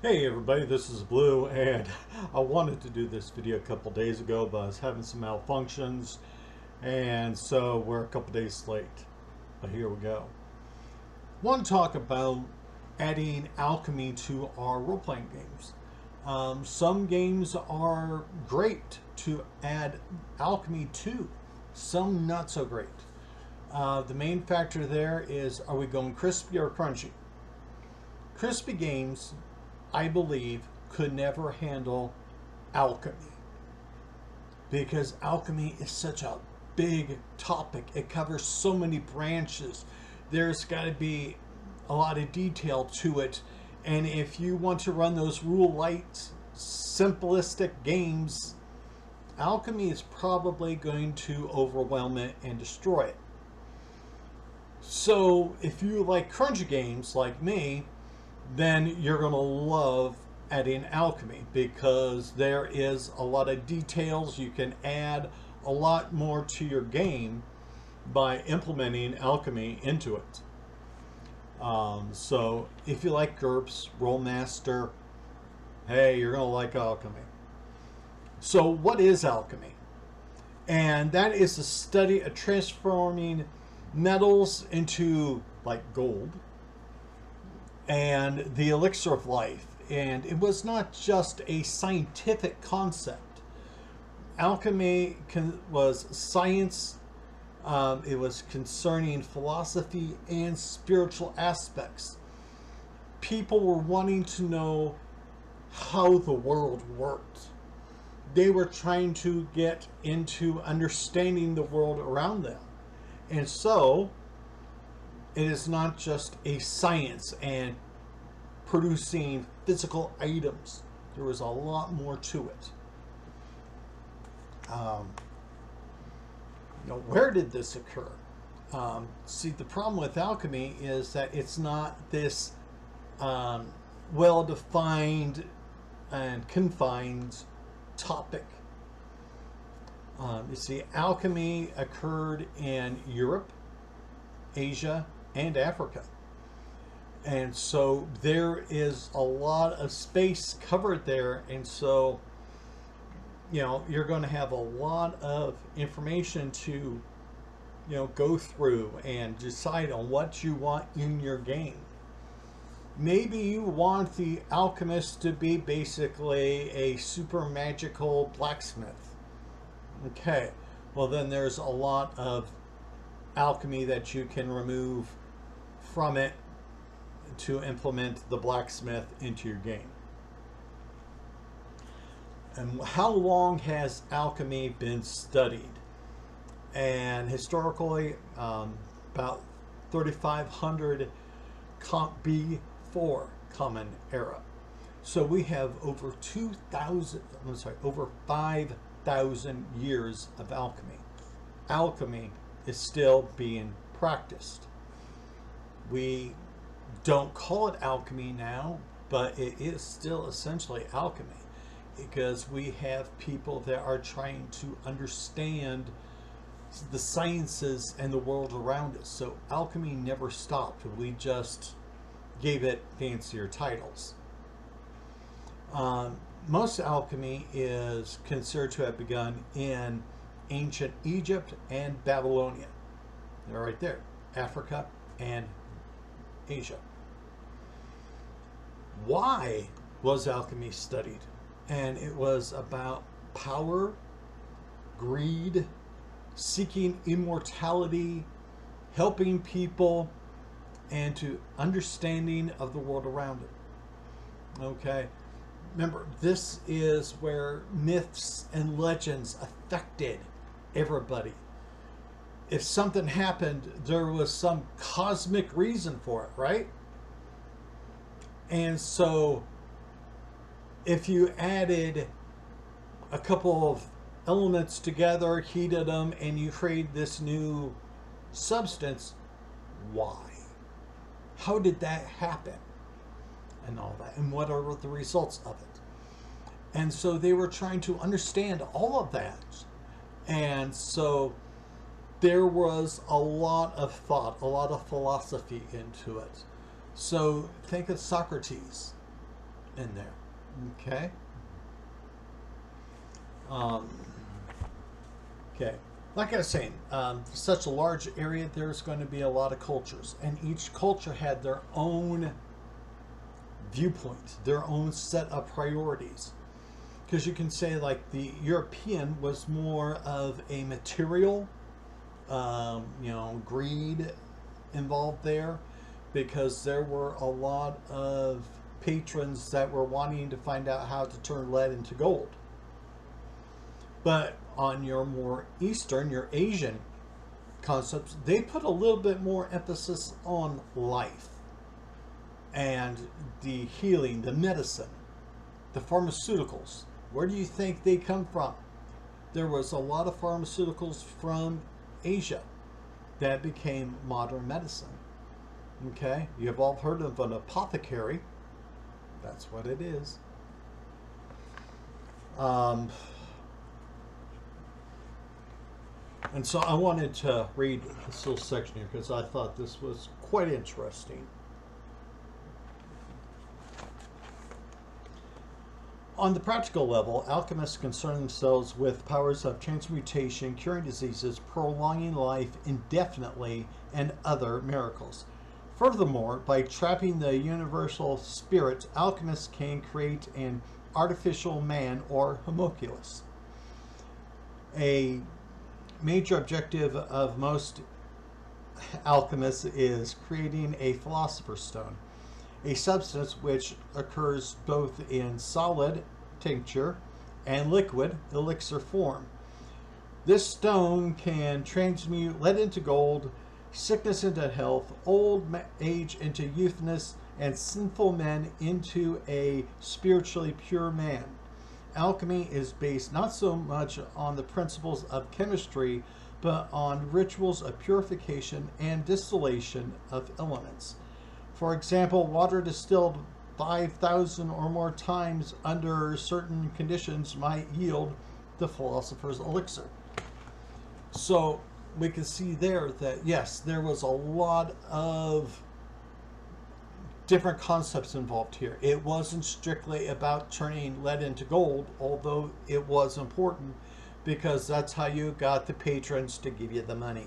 Hey everybody, this is Blue, and I wanted to do this video a couple days ago, but I was having some malfunctions, and so we're a couple days late. But here we go. I want to talk about adding alchemy to our role-playing games. Some games are great to add alchemy to, some not so great. The main factor there is, are we going crispy or crunchy? Crispy games, I believe, could never handle alchemy because alchemy is such a big topic. It covers so many branches. There's got to be a lot of detail to it, and if you want to run those rule light simplistic games, alchemy is probably going to overwhelm it and destroy it. So if you like crunchy games like me, then you're going to love adding alchemy because there is a lot of details. You can add a lot more to your game by implementing alchemy into it. So if you like GURPS, Rollmaster, hey, you're going to like alchemy. So what is alchemy? And that is the study of transforming metals into like gold and the elixir of life. And it was not just a scientific concept. Alchemy was science. It was concerning philosophy and spiritual aspects. People were wanting to know how the world worked. They were trying to get into understanding the world around them. And so it is not just a science and producing physical items. There is a lot more to it. Where did this occur? See, the problem with alchemy is that it's not this well-defined and confined topic. You see, alchemy occurred in Europe, Asia, and Africa. And so there is a lot of space covered there, and so you're going to have a lot of information to go through and decide on what you want in your game. Maybe you want the alchemist to be basically a super magical blacksmith. Okay, well then there's a lot of alchemy that you can remove from it to implement the blacksmith into your game. And how long has alchemy been studied? And historically, about 3500 before Common Era. So we have over 5,000 years of alchemy. Alchemy is still being practiced. We don't call it alchemy now, but it is still essentially alchemy because we have people that are trying to understand the sciences and the world around us. So alchemy never stopped. We just gave it fancier titles. Most alchemy is considered to have begun in ancient Egypt and Babylonia. They're right there, Africa and Asia. Why was alchemy studied? And it was about power, greed, seeking immortality, helping people, and to understanding of the world around it. Okay, remember, this is where myths and legends affected everybody. If something happened, there was some cosmic reason for it, right? And so if you added a couple of elements together, heated them, and you create this new substance, why? How did that happen? And all that. And what are the results of it? And so they were trying to understand all of that. And so there was a lot of thought, a lot of philosophy into it. So think of Socrates. in there. Okay. Okay. Like I was saying, such a large area, there's going to be a lot of cultures, and each culture had their own viewpoint, their own set of priorities. Because you can say, like, the European was more of a material, greed involved there, because there were a lot of patrons that were wanting to find out how to turn lead into gold. But on your more Eastern, your Asian concepts, they put a little bit more emphasis on life and the healing, the medicine, the pharmaceuticals. Where do you think they come from? There was a lot of pharmaceuticals from Asia that became modern medicine. Okay, you've all heard of an apothecary. That's what it is. And so I wanted to read this little section here because I thought this was quite interesting. On the practical level, alchemists concern themselves with powers of transmutation, curing diseases, prolonging life indefinitely, and other miracles. Furthermore, by trapping the universal spirit, alchemists can create an artificial man or homunculus. A major objective of most alchemists is creating a philosopher's stone, a substance which occurs both in solid tincture and liquid elixir form. This stone can transmute lead into gold, sickness into health, old age into youthness, and sinful men into a spiritually pure man. Alchemy is based not so much on the principles of chemistry, but on rituals of purification and distillation of elements. For example, water distilled 5,000 or more times under certain conditions might yield the philosopher's elixir. So we can see there that, yes, there was a lot of different concepts involved here. It wasn't strictly about turning lead into gold, although it was important because that's how you got the patrons to give you the money.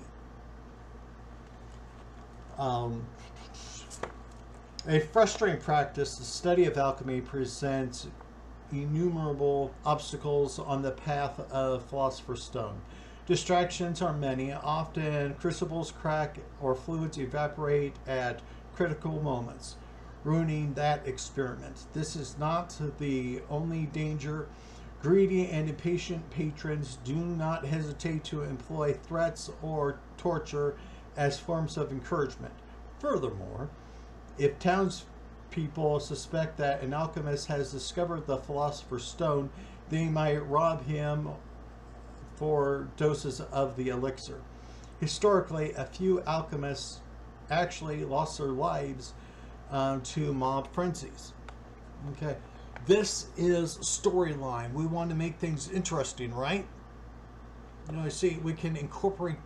A frustrating practice, the study of alchemy presents innumerable obstacles on the path of philosopher's stone. Distractions are many. Often crucibles crack or fluids evaporate at critical moments, ruining that experiment. This is not the only danger. Greedy and impatient patrons do not hesitate to employ threats or torture as forms of encouragement. Furthermore, if townspeople suspect that an alchemist has discovered the philosopher's stone, they might rob him for doses of the elixir. Historically, a few alchemists actually lost their lives to mob frenzies. Okay, this is storyline. We want to make things interesting, right? See, we can incorporate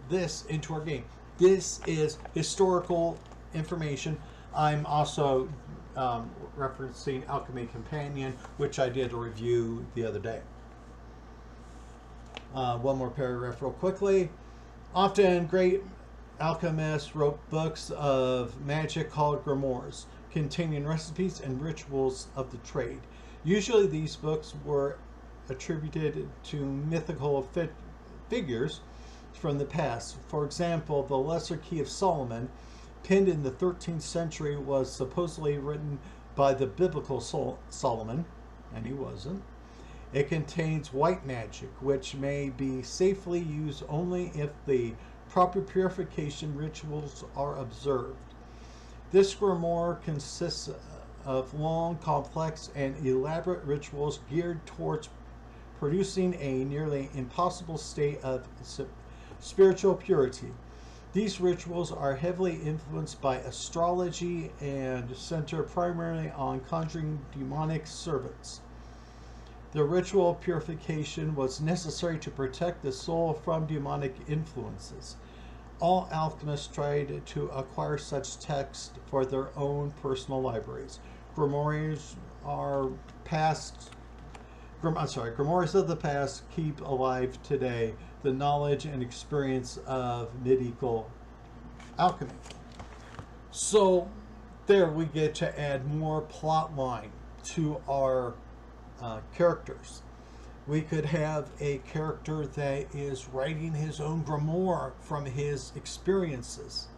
this into our game. This is historical information. I'm also referencing Alchemy Companion, which I did a review the other day. One more paragraph real quickly. Often great alchemists wrote books of magic called grimoires, containing recipes and rituals of the trade. Usually these books were attributed to mythical figures from the past. For example, the Lesser Key of Solomon, penned in the 13th century, was supposedly written by the biblical Solomon, and he wasn't. It contains white magic, which may be safely used only if the proper purification rituals are observed. This grimoire consists of long, complex, and elaborate rituals geared towards producing a nearly impossible state of spiritual purity. These rituals are heavily influenced by astrology and center primarily on conjuring demonic servants. The ritual purification was necessary to protect the soul from demonic influences. All alchemists tried to acquire such texts for their own personal libraries. Grimoires are past. Grimoires of the past keep alive today the knowledge and experience of medieval alchemy. So there we get to add more plot line to our characters. We could have a character that is writing his own grimoire from his experiences.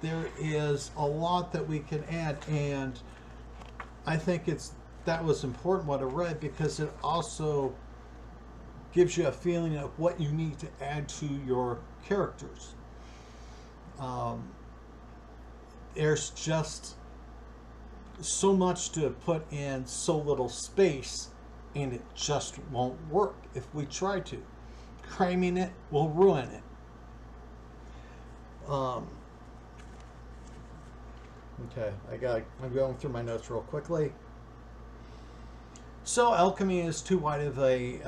There is a lot that we can add, and I think that was important what I read, because it also gives you a feeling of what you need to add to your characters. There's just so much to put in so little space, and it just won't work if we try to. Cramming it will ruin it. Okay, I'm going through my notes real quickly. So alchemy is too wide of a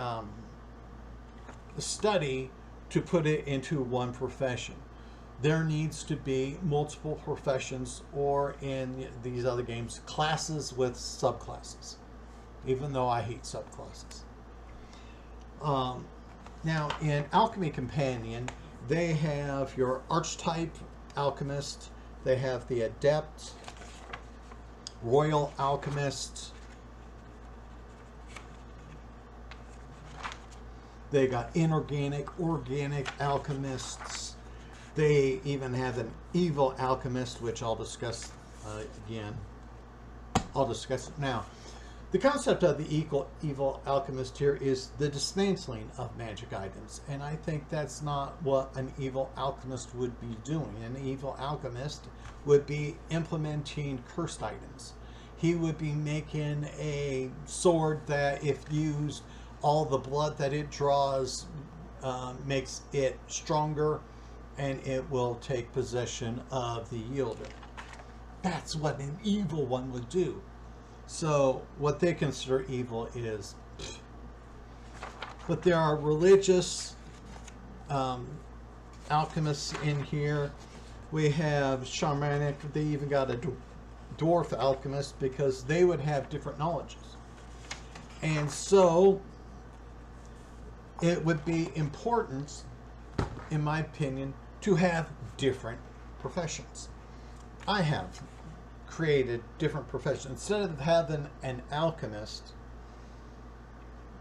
study to put it into one profession. There needs to be multiple professions, or in these other games, classes with subclasses, even though I hate subclasses. Now, in Alchemy Companion, they have your archetype alchemist, they have the adept, royal alchemist, they got inorganic, organic alchemists. They even have an evil alchemist, which I'll discuss again. I'll discuss it now. The concept of the evil alchemist here is the dismantling of magic items, and I think that's not what an evil alchemist would be doing. An evil alchemist would be implementing cursed items. He would be making a sword that, if used, all the blood that it draws makes it stronger, and it will take possession of the wielder. That's what an evil one would do. So what they consider evil is, but there are religious alchemists in here. We have shamanic. They even got a dwarf alchemist, because they would have different knowledges. And so it would be important, in my opinion, to have different professions. I have created different professions. Instead of having an alchemist,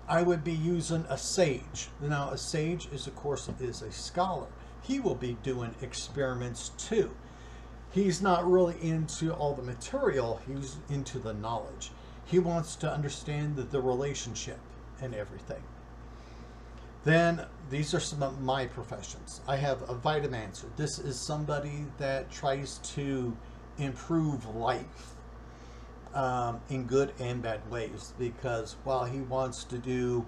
I would be using a sage. Now, a sage is, of course, is a scholar. He will be doing experiments too. He's not really into all the material, he's into the knowledge. He wants to understand the relationship and everything. Then, these are some of my professions. I have a vitamancer. This is somebody that tries to improve life in good and bad ways, because while he wants to do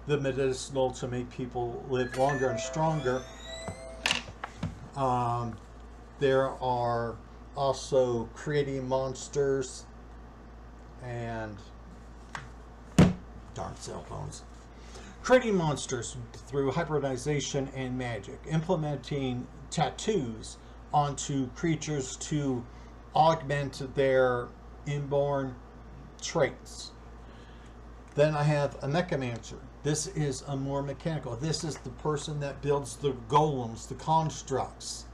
the medicinal to make people live longer and stronger, there are also creating monsters and darn cell phones. Creating monsters through hybridization and magic, implementing tattoos onto creatures to augment their inborn traits. Then I have a mechamancer. This is a more mechanical. This is the person that builds the golems, the constructs,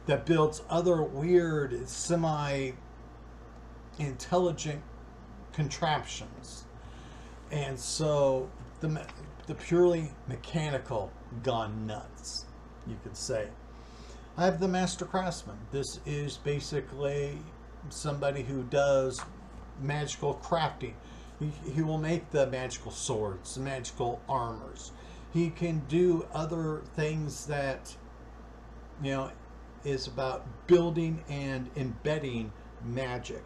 that builds other weird, semi-intelligent contraptions. And so the purely mechanical gone nuts, you could say. I have the master craftsman. This is basically somebody who does magical crafting. He will make the magical swords, the magical armors. He can do other things that, is about building and embedding magic.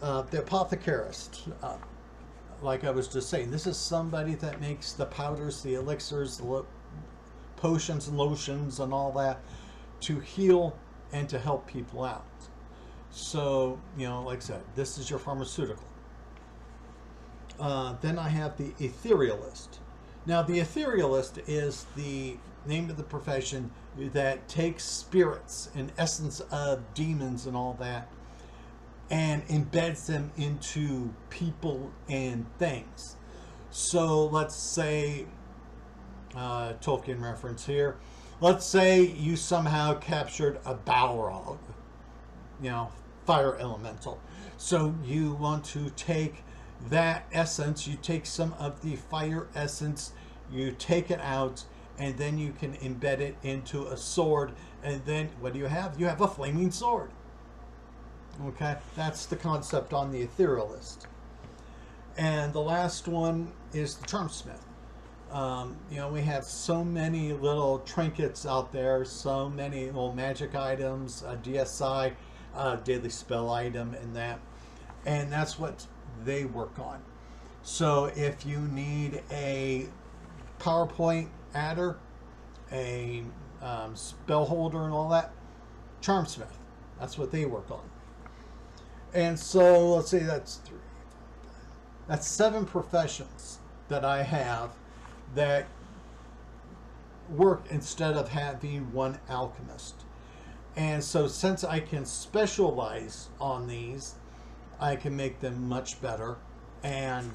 The apothecarist, like I was just saying, this is somebody that makes the powders, the elixirs, the potions and lotions and all that to heal and to help people out. So, like I said, this is your pharmaceutical. Then I have the etherealist. Now, the etherealist is the name of the profession that takes spirits and essence of demons and all that, and embeds them into people and things. So let's say, Tolkien reference here, let's say you somehow captured a Balrog, fire elemental. So you want to take that essence, you take some of the fire essence, you take it out, and then you can embed it into a sword, and then what do you have? You have a flaming sword. Okay, that's the concept on the Etherealist. And the last one is the Charmsmith. We have so many little trinkets out there, so many little magic items, a DSI, daily spell item, and that's what they work on. So if you need a PowerPoint adder, a spell holder, and all that, Charmsmith, that's what they work on. And so let's say that's 7 professions that I have that work instead of having one alchemist. And so since I can specialize on these, I can make them much better, and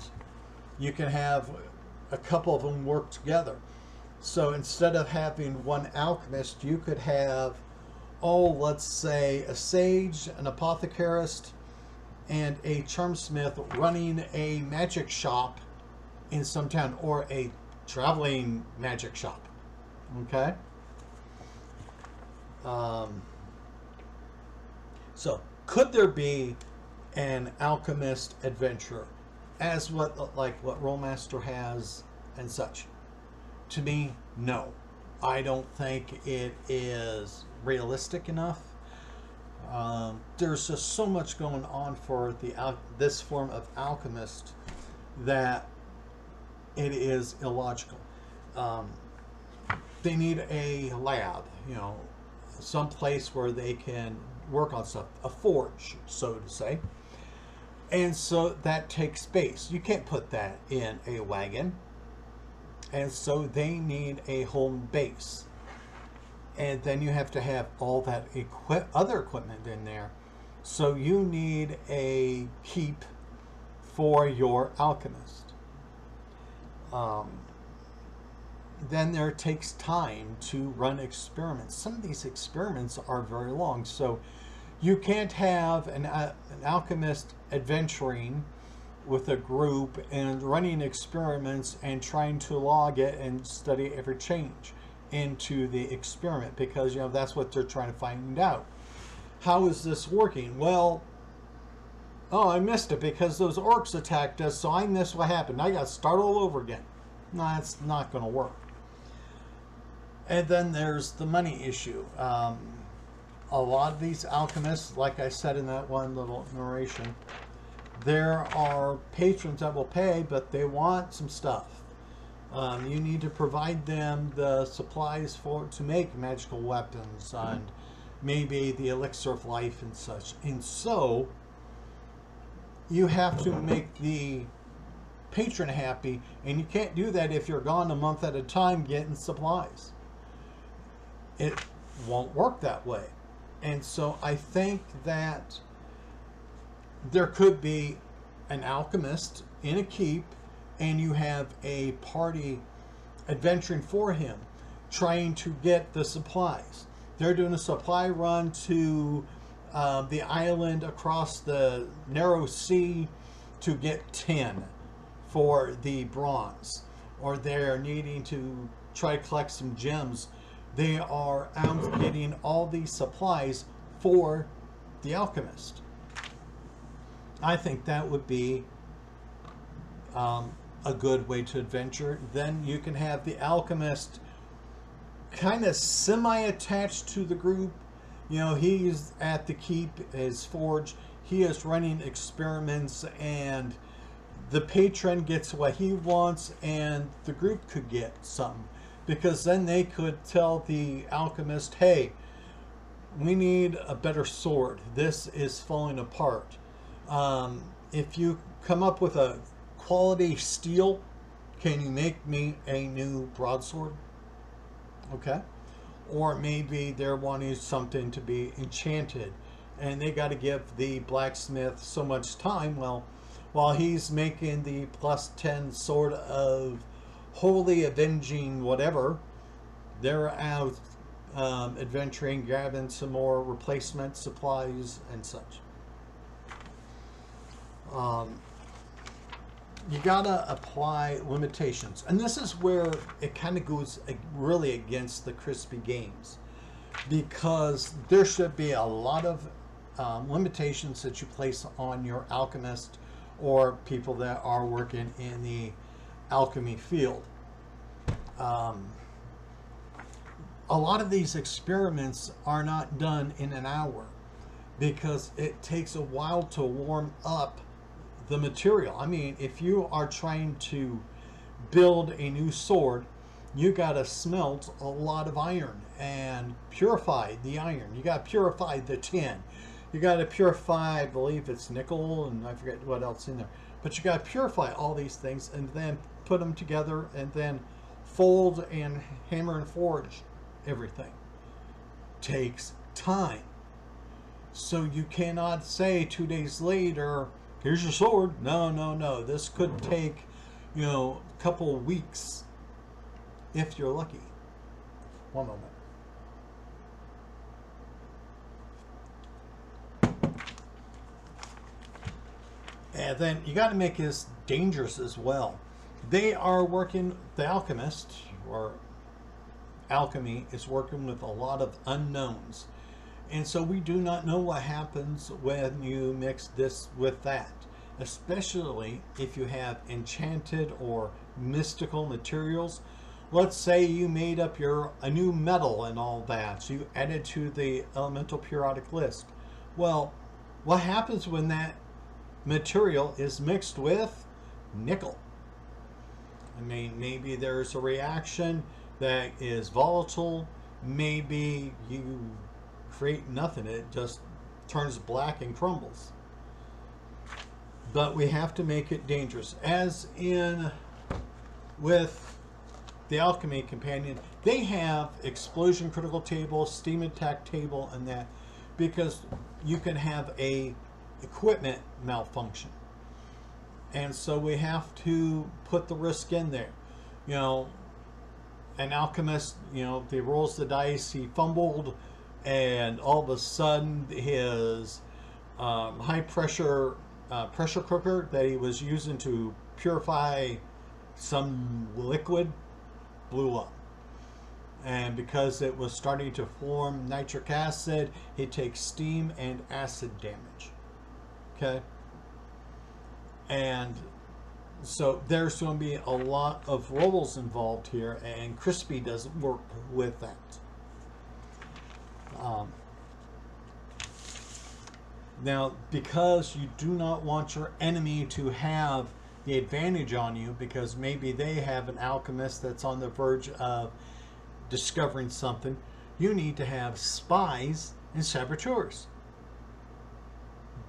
you can have a couple of them work together. So instead of having one alchemist, you could have, let's say a sage, an apothecarist, and a charmsmith running a magic shop in some town, or a traveling magic shop. Okay? So could there be an alchemist adventurer as what Rolemaster has and such? To me, no. I don't think it is realistic enough. There's just so much going on for this form of alchemist that it is illogical. They need a lab, some place where they can work on stuff, a forge, so to say. And so that takes space. You can't put that in a wagon. And so they need a home base. And then you have to have all that other equipment in there. So you need a keep for your alchemist. Then there takes time to run experiments. Some of these experiments are very long. So you can't have an alchemist adventuring with a group and running experiments and trying to log it and study every change into the experiment, because that's what they're trying to find out. How is this working? Well, I missed it because those orcs attacked us, so I missed what happened. I got to start all over again. No, that's not going to work. And then there's the money issue. A lot of these alchemists, like I said in that one little narration, there are patrons that will pay, but they want some stuff. You need to provide them the supplies to make magical weapons and maybe the elixir of life and such. And so you have to make the patron happy, and you can't do that if you're gone a month at a time getting supplies. It won't work that way. And so I think that there could be an alchemist in a keep, and you have a party adventuring for him, trying to get the supplies. They're doing a supply run to the island across the narrow sea to get tin for the bronze, or they're needing to try to collect some gems. They are out getting all these supplies for the alchemist. I think that would be a good way to adventure. Then you can have the alchemist kind of semi-attached to the group. He's at the keep, his forge. He is running experiments, and the patron gets what he wants, and the group could get something. Because then they could tell the alchemist, hey, we need a better sword. This is falling apart. If you come up with a quality steel, can you make me a new broadsword? Okay. Or maybe they're wanting something to be enchanted. and they got to give the blacksmith so much time. Well, while he's making the +10 sort of holy avenging whatever, they're out adventuring, grabbing some more replacement supplies and such. You gotta apply limitations, and this is where it kind of goes really against the Crispy Games, because there should be a lot of limitations that you place on your alchemist or people that are working in the alchemy field. A lot of these experiments are not done in an hour because it takes a while to warm up the material. I mean, if you are trying to build a new sword, you got to smelt a lot of iron and purify the iron. You got to purify the tin. You got to purify, I believe it's nickel, and I forget what else in there. But you got to purify all these things and then put them together and then fold and hammer and forge everything. Takes time. So you cannot say 2 days later, here's your sword. No, no, no. This could take, a couple of weeks if you're lucky. One moment. And then you got to make this dangerous as well. They are working, the alchemist or alchemy is working with a lot of unknowns. And so we do not know what happens when you mix this with that, especially if you have enchanted or mystical materials. Let's say you made up a new metal and all that, so you added to the elemental periodic list. Well, what happens when that material is mixed with nickel? I mean, maybe there's a reaction that is volatile. Maybe you create nothing. It just turns black and crumbles. But we have to make it dangerous. As in with the Alchemy Companion, they have explosion critical table, steam attack table, and that, because you can have a equipment malfunction. And so we have to put the risk in there. An alchemist, he rolls the dice, he fumbled, and all of a sudden his high pressure pressure cooker that he was using to purify some liquid blew up. And because it was starting to form nitric acid, it takes steam and acid damage. Okay? And so there's going to be a lot of rolls involved here, and Crispy doesn't work with that. Now, because you do not want your enemy to have the advantage on you, because maybe they have an alchemist that's on the verge of discovering something, you need to have spies and saboteurs.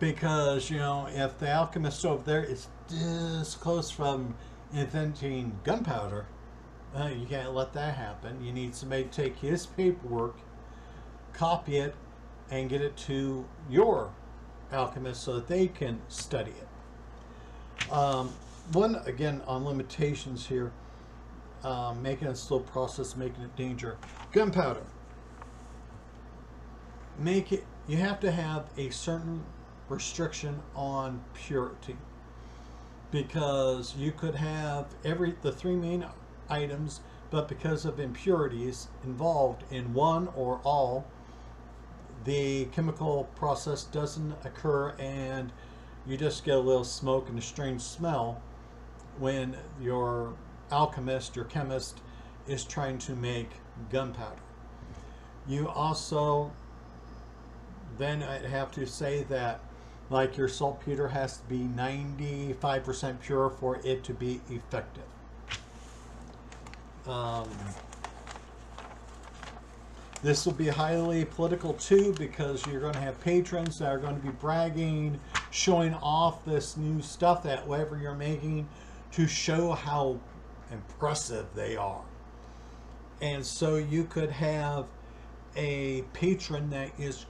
Because, if the alchemist over there is this close from inventing gunpowder, you can't let that happen. You need somebody to take his paperwork, copy it, and get it to your alchemist so that they can study it. One, again, on limitations here, making a slow process, making it danger. Gunpowder. You have to have a certain restriction on purity, because you could have the three main items, but because of impurities involved in one or all, the chemical process doesn't occur, and you just get a little smoke and a strange smell when your alchemist, your chemist, is trying to make gunpowder. You also then I'd have to say that, like, your saltpeter has to be 95% pure for it to be effective. This will be highly political too, because you're going to have patrons that are going to be bragging, showing off this new stuff that whatever you're making to show how impressive they are. And so you could have a patron that is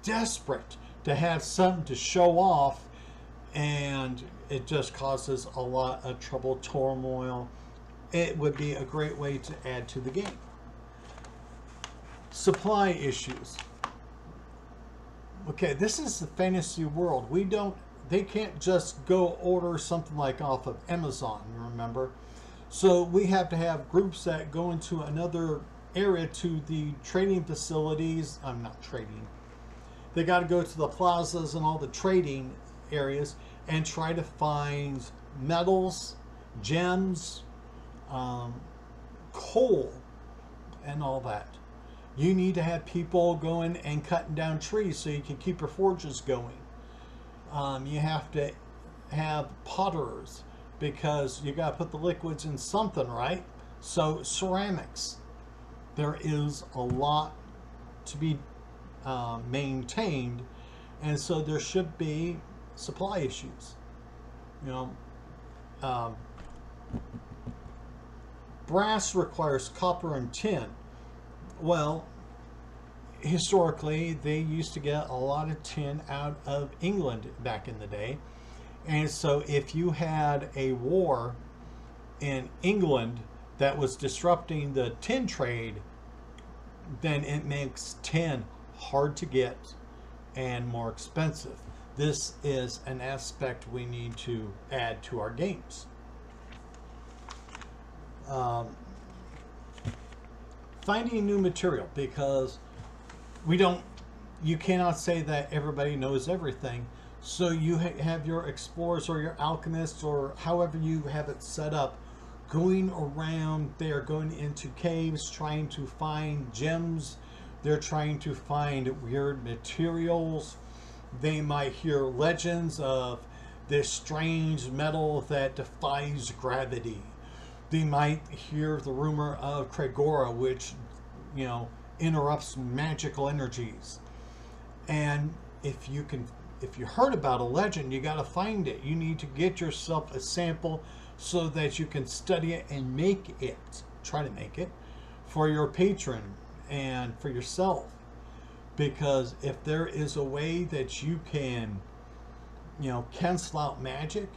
desperate to have something to show off, and it just causes a lot of trouble, turmoil. It would be a great way to add to the game. Supply issues. Okay, this is the fantasy world. They can't just go order something like off of Amazon, remember? So we have to have groups that go into another area to the trading facilities. I'm not trading. They got to go to the plazas and all the trading areas and try to find metals, gems, coal, and all that. You need to have people going and cutting down trees so you can keep your forges going. You have to have potters because you got to put the liquids in something, right? So ceramics. There is a lot to be maintained, and so there should be supply issues. Brass requires copper and tin. Well, historically, they used to get a lot of tin out of England back in the day. And so if you had a war in England that was disrupting the tin trade, then it makes tin hard to get and more expensive. This is an aspect we need to add to our games. Finding new material, because you cannot say that everybody knows everything. So you have your explorers or your alchemists or however you have it set up going around. They are going into caves trying to find gems. They're trying to find weird materials. They might hear legends of this strange metal that defies gravity. They might hear the rumor of Cragora, which, interrupts magical energies. And if you heard about a legend, you got to find it. You need to get yourself a sample so that you can study it and try to make it for your patron and for yourself. Because if there is a way that you can, cancel out magic,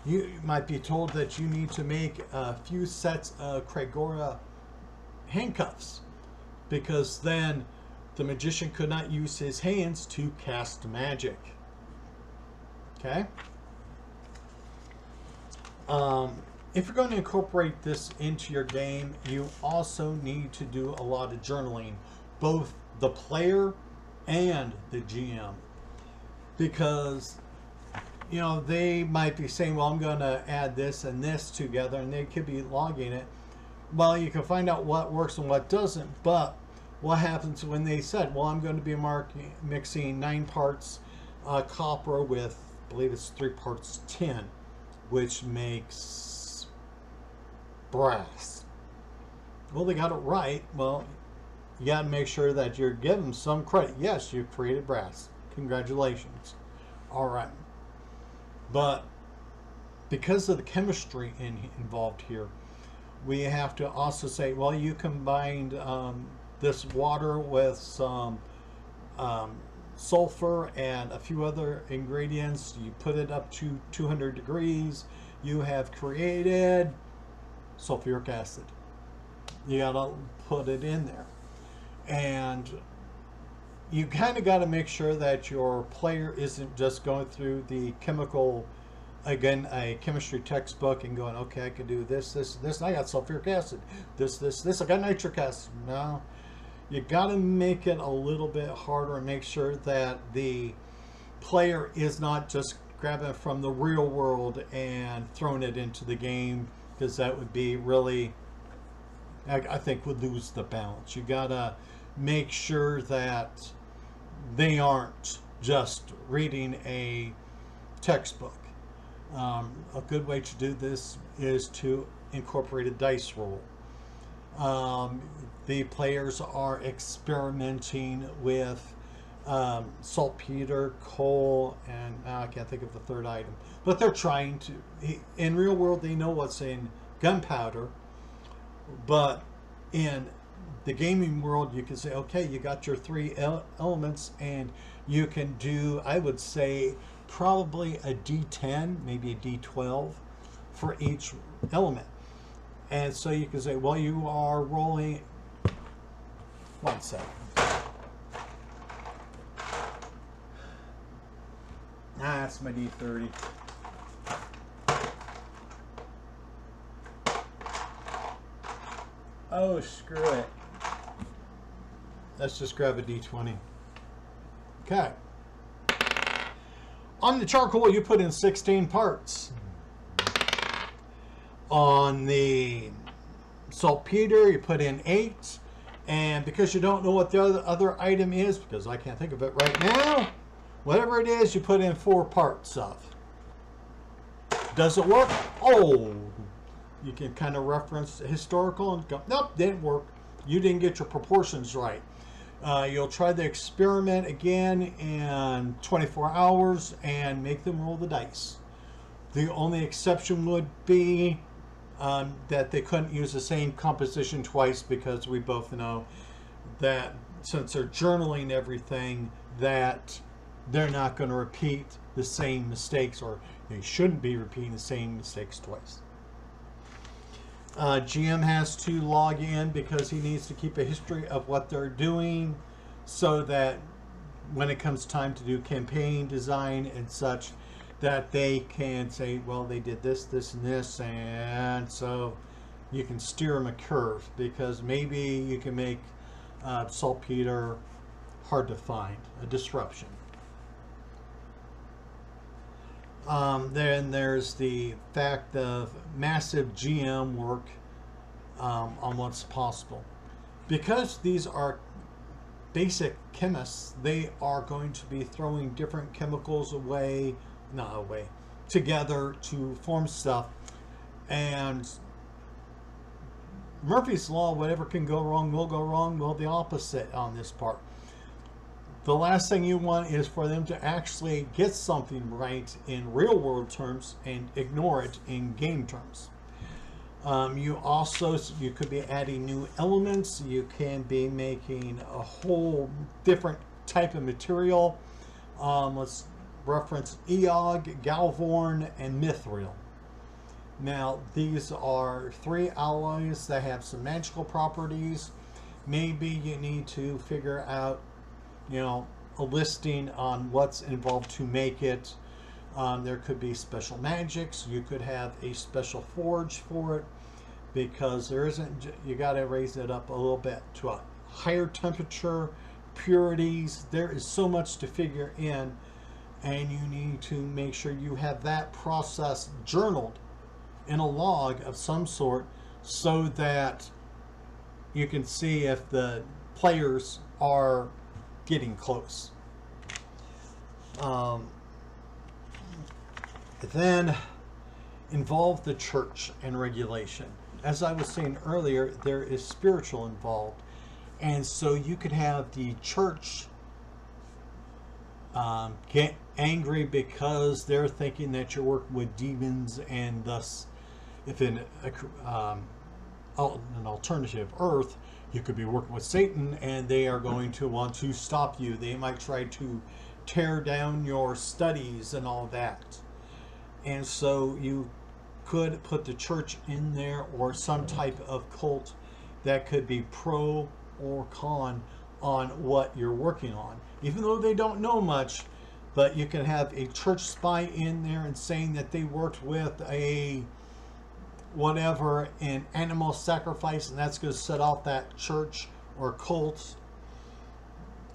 you might be told that you need to make a few sets of Cragora handcuffs, because then the magician could not use his hands to cast magic. Okay? If you're going to incorporate this into your game, you also need to do a lot of journaling, both the player and the GM, because they might be saying, well, I'm going to add this and this together, and they could be logging it. Well, you can find out what works and what doesn't, but what happens when they said, well, I'm going to be mixing 9 parts copper with, I believe it's 3 parts tin, which makes brass. Well, they got it right. Well, you got to make sure that you're giving some credit. Yes, you created brass. Congratulations. All right. But because of the chemistry involved here, we have to also say, well, you combined this water with some sulfur and a few other ingredients. You put it up to 200 degrees. You have created sulfuric acid. You got to put it in there. And you kind of got to make sure that your player isn't just going through the chemical, again, a chemistry textbook and going, okay, I can do this, this, this, and I got sulfuric acid, this, I got nitric acid. No, you got to make it a little bit harder and make sure that the player is not just grabbing it from the real world and throwing it into the game, because that would be really, I think, would lose the balance. You got to make sure that they aren't just reading a textbook. A good way to do this is to incorporate a dice roll. The players are experimenting with saltpeter, coal, and I can't think of the third item. But they're trying to, in real world, they know what's in gunpowder, but in the gaming world, you can say, okay, you got your three elements, and you can do, I would say, probably a D10, maybe a D12 for each element. And so you can say, well, you are rolling. One second. That's my D30. Oh, screw it. Let's just grab a D20. Okay. On the charcoal, you put in 16 parts. On the saltpeter, you put in 8. And because you don't know what the other item is, because I can't think of it right now, whatever it is, you put in 4 parts of. Does it work? Oh, you can kind of reference historical and go, nope, didn't work. You didn't get your proportions right. You'll try the experiment again in 24 hours and make them roll the dice. The only exception would be that they couldn't use the same composition twice, because we both know that since they're journaling everything, that they're not going to repeat the same mistakes, or they shouldn't be repeating the same mistakes twice. GM has to log in because he needs to keep a history of what they're doing, so that when it comes time to do campaign design and such, that they can say, well, they did this, this, and this, and so you can steer them a curve, because maybe you can make saltpeter hard to find, a disruption. Then there's the fact of massive GM work on what's possible. Because these are basic chemists, they are going to be throwing different chemicals together to form stuff. And Murphy's Law, whatever can go wrong will go wrong. Well, the opposite on this part. The last thing you want is for them to actually get something right in real world terms and ignore it in game terms. You could be adding new elements. You can be making a whole different type of material. Let's reference Eog, Galvorn, and Mithril. Now, these are 3 alloys that have some magical properties. Maybe you need to figure out, a listing on what's involved to make it. There could be special magics. You could have a special forge for it, because there isn't. You got to raise it up a little bit to a higher temperature, purities. There is so much to figure in, and you need to make sure you have that process journaled in a log of some sort, so that you can see if the players are getting close. Then involve the church and regulation. As I was saying earlier, there is spiritual involved, and so you could have the church get angry because they're thinking that you're working with demons, and thus, if in an alternative Earth, you could be working with Satan, and they are going to want to stop you. They might try to tear down your studies and all that. And so you could put the church in there, or some type of cult that could be pro or con on what you're working on. Even though they don't know much, but you can have a church spy in there and saying that they worked with a whatever in animal sacrifice, and that's going to set off that church or cult.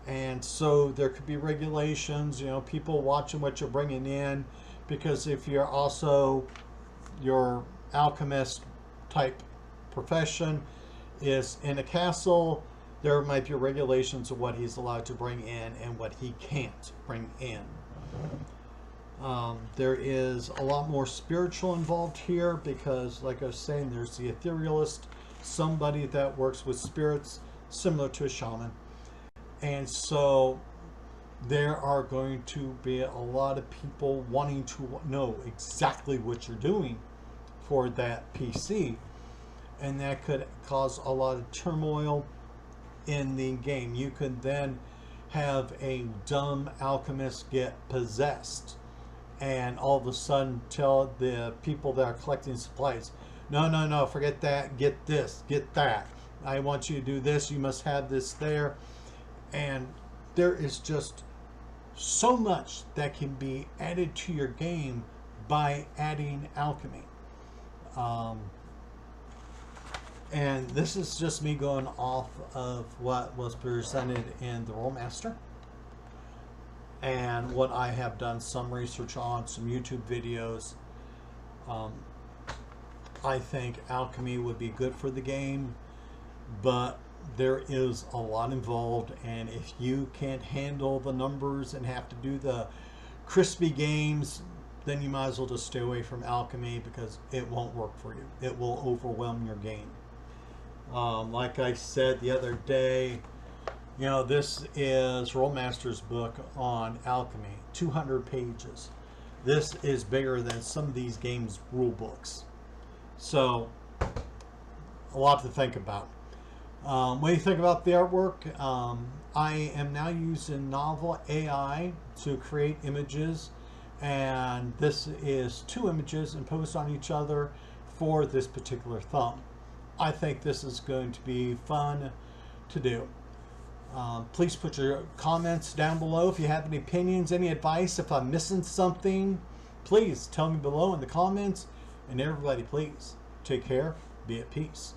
And so there could be regulations, people watching what you're bringing in, because if you're also your alchemist type profession is in a castle, there might be regulations of what he's allowed to bring in and what he can't bring in. There is a lot more spiritual involved here, because like I was saying, there's the etherealist, somebody that works with spirits similar to a shaman. And so there are going to be a lot of people wanting to know exactly what you're doing for that PC, and that could cause a lot of turmoil. in the game. You can then have a dumb alchemist get possessed and all of a sudden tell the people that are collecting supplies, no, no, no, forget that, get this, get that. I want you to do this, you must have this there. And there is just so much that can be added to your game by adding alchemy. And this is just me going off of what was presented in the Rolemaster and what I have done some research on, some YouTube videos. I think alchemy would be good for the game, but there is a lot involved, and if you can't handle the numbers and have to do the crispy games, then you might as well just stay away from alchemy, because it won't work for you. It will overwhelm your game. Like I said the other day, you know, this is Rolemaster's book on alchemy, 200 pages. This is bigger than some of these games' rule books. So, a lot to think about. What do you think about the artwork? I am now using Novel AI to create images, and this is 2 images imposed on each other for this particular thumb. I think this is going to be fun to do. Please put your comments down below if you have any opinions, any advice. If I'm missing something, please tell me below in the comments. And everybody, please take care, be at peace.